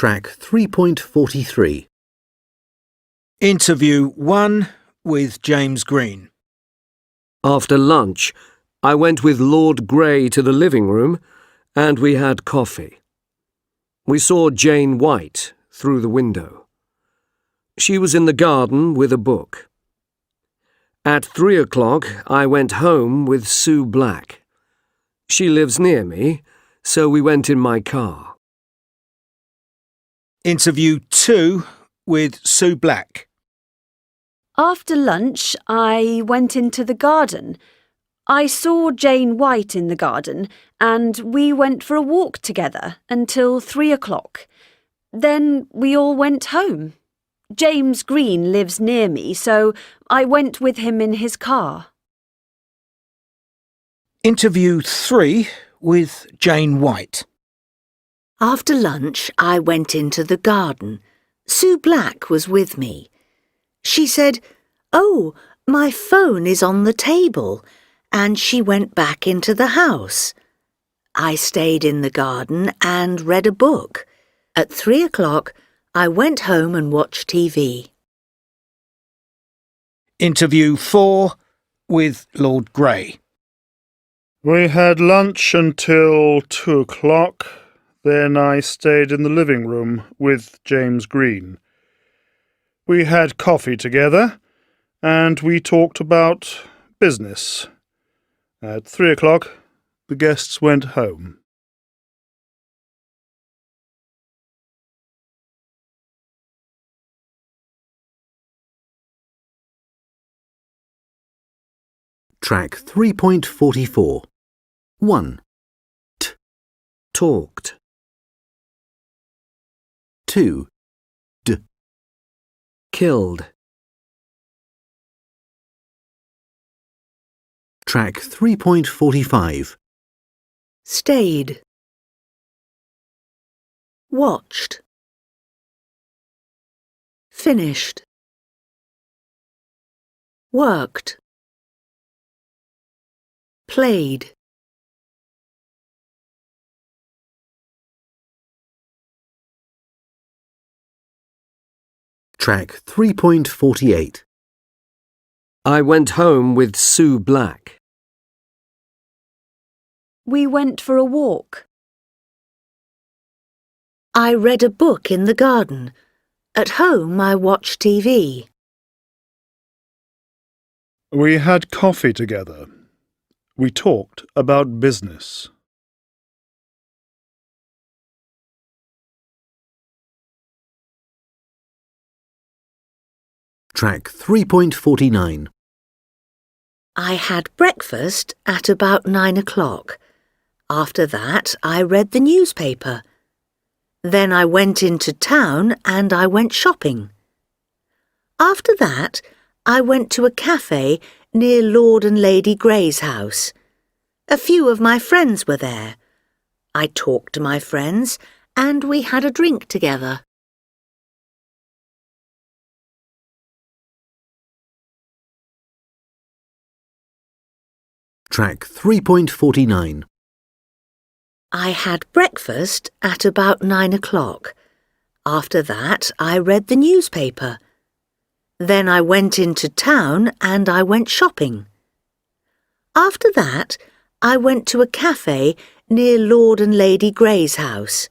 Track 3.43. Interview 1 with James Green. After lunch, I went with Lord Grey to the living room and we had coffee. We saw Jane White through the window. She was in the garden with a book. At 3 o'clock, I went home with Sue Black. She lives near me, so we went in my car. Interview 2 with Sue Black. After lunch, I went into the garden. I saw Jane White in the garden and we went for a walk together until 3 o'clock. Then we all went home. James Green lives near me, so I went with him in his car. Interview 3 with Jane White. After lunch, I went into the garden. Sue Black was with me. She said, "Oh, my phone is on the table," and she went back into the house. I stayed in the garden and read a book. At 3 o'clock, I went home and watched TV. Interview 4 with Lord Grey. We had lunch until 2 o'clock. Then I stayed in the living room with James Green. We had coffee together and we talked about business. At 3 o'clock, the guests went home. Track 3.44. 1. Talked. 2. Killed. Track 3.45. Stayed. Watched. Finished. Worked. Played. Track 3.48. I went home with Sue Black. We went for a walk. I read a book in the garden. At home, I watched TV. We had coffee together. We talked about business. Track 3.49. I had breakfast at about 9 o'clock. After that, I read the newspaper. Then I went into town and I went shopping. After that, I went to a cafe near Lord and Lady Grey's house. A few of my friends were there. I talked to my friends and we had a drink together. Track 3.49. I had breakfast at about 9 o'clock. After that, I read the newspaper. Then I went into town and I went shopping. After that, I went to a cafe near Lord and Lady Grey's house.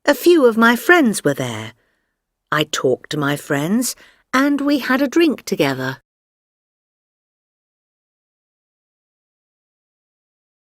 A few of my friends were there. I talked to my friends and we had a drink together.